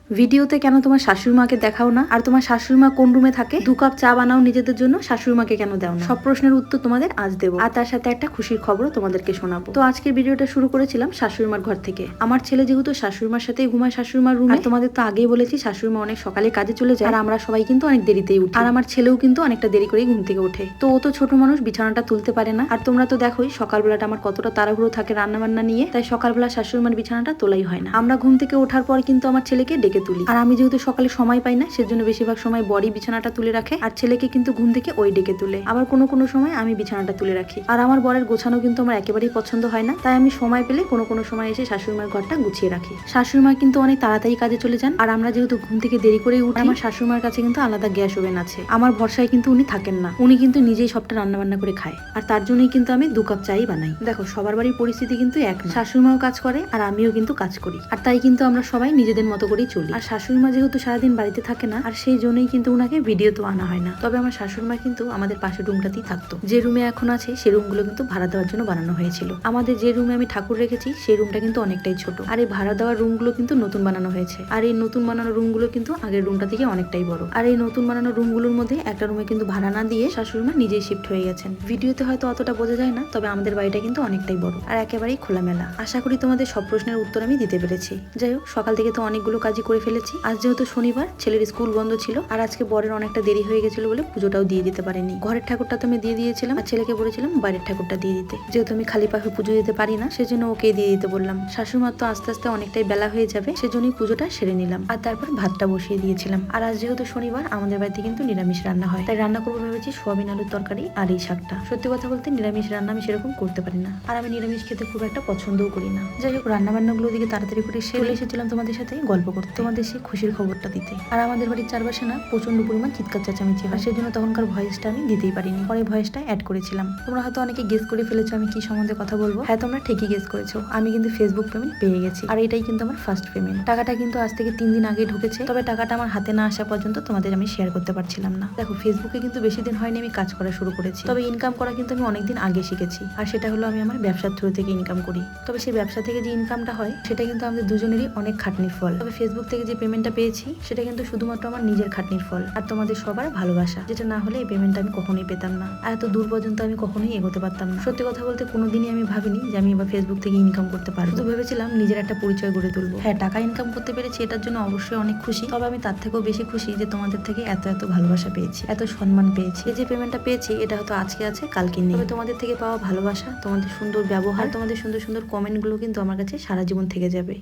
ভিডিওতে কেন তোমার শাশুড়ি মাকে দেখাও না? আর তোমার শাশুড়ি মা কোন রুমে থাকে? 2 কাপ চা বানাও নিজেদের জন্য, শাশুড়ি মাকে কেন দাও না? সব প্রশ্নের উত্তর তোমাদের আজ দেবো, আর তার সাথে একটা খুশির খবরও তোমাদেরকে শোনাবো। তো আজকের ভিডিওটা শুরু করেছিলাম শাশুড়ি মার ঘর থেকে। আমার ছেলে যেহেতু শাশুড়ি মার সাথেই ঘুমায় শাশুড়ি মার রুমে, তোমাদের তো আগেই বলেছি শাশুড়ি মা অনেক সকালে কাজে চলে যায়, আর আমরা সবাই কিন্তু অনেক দেরিতেই উঠি, আর আমার ছেলেও কিন্তু অনেকটা দেরি করেই ঘুম থেকে ওঠে। তো ও তো ছোট মানুষ, বিছানাটা তুলতে পারে না। আর তোমরা তো দেখোই সকালবেলাটা আমার কতটা তাড়াহুড়ো থাকে রান্না বান্না নিয়ে, তাই সকালবেলা শাশুড়ি মার বিছানাটা তোলাই হয় না। আমরা ঘুম থেকে ওঠার পর কিন্তু আমার ছেলেকে ডেকে তুলি, আর আমি যেহেতু সকালে সময় পাই না, সেজন্য বেশিরভাগ সময় বড়ি বিছানাটা তুলে রাখে, আর ছেলেকে কিন্তু ঘুম থেকে ওই ডেকে তুলে। আবার কোনো সময় আমি বিছানাটা তুলে রাখি। আর আমার বরের গোছানো কিন্তু আমার একেবারেই পছন্দ হয় না, তাই আমি সময় পেলে কোনো সময় এসে শাশুড়িমার ঘরটা গুছিয়ে রাখি। শাশুড়িমা কিন্তু অনেক তাড়াতাড়ি কাজে চলে যান, আর আমরা যেহেতু ঘুম থেকে দেরি করে উঠি, আমার শাশুড়িমার কাছে কিন্তু আলাদা গ্যাস ওভেন আছে। আমার ভরসায় কিন্তু উনি থাকেন না, উনি কিন্তু নিজেই সবটা রান্না বান্না করে খায়, আর তার জন্যই কিন্তু আমি 2 কাপ চাই বানাই। দেখো সবার বাড়ির পরিস্থিতি কিন্তু এক না, শাশুড়িমাও কাজ করে আর আমিও কিন্তু কাজ করি, আর তাই কিন্তু আমরা সবাই নিজেদের মতো করেই চলি। আর শাশুড়িমা যেহেতু সারাদিন বাড়িতে থাকে না, আর সেই জন্যই কিন্তু উনাকে ভিডিও তো আনা হয় না। তবে আমার শাশুড়িমা কিন্তু আমাদের পাশের রুমটাতেই থাকতো। যে রুমে এখন আছে সেই রুমগুলো কিন্তু ভাড়া দেওয়ার জন্য বানানো হয়েছিল। আমাদের যে রুমে আমি ঠাকুর রেখেছি সেই রুমটা কিন্তু অনেকটাই ছোট, আর এই ভাড়া দেওয়ার রুমগুলো কিন্তু নতুন বানানো হয়েছে। আর এই নতুন বানানো রুমগুলো কিন্তু আগের রুমটা থেকে অনেকটাই বড়। আর এই নতুন বানানো রুমগুলোর মধ্যে একটা রুমে কিন্তু ভাড়া না দিয়ে শাশুড়িমা নিজেই শিফট হয়ে গেছেন। ভিডিওতে হয়তো অতটা বোঝা যায় না, তবে আমাদের বাড়িটা কিন্তু অনেকটাই বড় আর একেবারেই খোলামেলা। আশা করি তোমাদের সব প্রশ্নের উত্তর আমি দিতে পেরেছি। যাই হোক, সকাল থেকে তো অনেকগুলো কাজই করে ফেলেছি। আজ যেহেতু শনিবার, ছেলের স্কুল বন্ধ ছিল, আর আজকে বরের অনেকটা দেরি হয়ে গেছিল বলে পুজোটাও দিয়ে দিতে পারিনি। ঘরের ঠাকুরটা তো আমি দিয়ে দিয়েছিলাম, আর ছেলেকে বলেছিলাম বাইরের ঠাকুরটা দিয়ে দিতে। যেহেতু আমি খালি পাখে পুজো দিতে পারি না, সেজন্য ওকে দিয়ে দিতে বললাম। শাশুড়িমার তো আস্তে আস্তে অনেকটাই বেলা হয়ে যাবে, সেজন্যই পুজোটা সেরে নিলাম, আর তারপর ভাতটা বসিয়ে দিয়েছিলাম। আর আজ যেহেতু শনিবার, আমাদের বাড়িতে কিন্তু নিরামিষ রান্না হয়, তাই রান্না করবো ভেবেছি সোয়াবিন আলুর তরকারি আর এই শাকটা। সত্যি কথা বলতে নিরামিষ রান্না আমি সেরকম করতে পারি না, আর আমি নিরামিষ খেতে খুব একটা পছন্দও করি না। যাই হোক, রান্না বান্নাগুলো দিকে তাড়াতাড়ি করে সেরে এসেছিলাম তোমাদের সাথে গল্প করতে, তোমাদের সেই খুশির খবরটা দিতে। আর আমাদের বাড়ির চারপাশে না প্রচন্ড পরিমাণ চিৎকার চেঁচামেচি হয়, সেজন্য তখনকার ভয়েসটা আমি দিতেই পারিনি, পরে ভয়েসটা অ্যাড করেছিলাম। তোমরা হয়তো অনেকে গেস করে ফেলেছো আমি কি সম্বন্ধে কথা বলবো। হ্যাঁ, তোমরা ঠিকই গেস করেছো, আমি কিন্তু ফেসবুক পেমেন্ট পেয়ে গেছি, আর এটাই কিন্তু আমার ফার্স্ট পেমেন্ট। টাকাটা কিন্তু আজ থেকে 3 দিন আগে ঢুকেছে, তবে টাকাটা আমার হাতে না আসা পর্যন্ত তোমাদের আমি শেয়ার করতে পারছিলাম না। দেখো, ফেসবুকে কিন্তু বেশি দিন হয়নি আমি কাজ করা শুরু করেছি, তবে ইনকাম করা কিন্তু আমি অনেকদিন আগে শিখেছি, আর সেটা হলো আমি আমার ব্যবসার থ্রু থেকে ইনকাম করি। তবে সেই ব্যবসা থেকে যে ইনকামটা হয় সেটা কিন্তু আমাদের দুজনেরই অনেক খাটনির ফল। তবে ফেসবুক থেকে যে পেমেন্টটা পেয়েছি সেটা কিন্তু শুধুমাত্র আমার নিজের খাটনির ফল, আর তোমাদের সবার ভালোবাসা, যেটা না হলে এই পেমেন্টটা আমি কখনোই পেতাম না, আর এত দূর পর্যন্ত আমি কখনোই এগোতে পারতাম না। সত্যি কথা বলতে কোনোদিনই আমি ভাবিনি যে আমি এবার ফেসবুক থেকে ইনকাম করতে পারবো। শুধু ভেবেছিলাম নিজের একটা পরিচয় গড়ে তুলবো। হ্যাঁ, টাকা ইনকাম করতে পেরেছি, এটার জন্য অবশ্যই অনেক খুশি, তবে আমি তার থেকেও বেশি খুশি যে তোমাদের থেকে এত ভালোবাসা পেয়েছি, এত সম্মান পেয়েছি। এই যে পেমেন্টটা পেয়েছি এটা হয়তো আজকে আছে কালকে নেই, তবে তোমাদের থেকে পাওয়া ভালোবাসা, তোমাদের সুন্দর ব্যবহার, তোমাদের সুন্দর সুন্দর কমেন্টগুলো কিন্তু আমার কাছে সারা জীবন থেকে যাবে।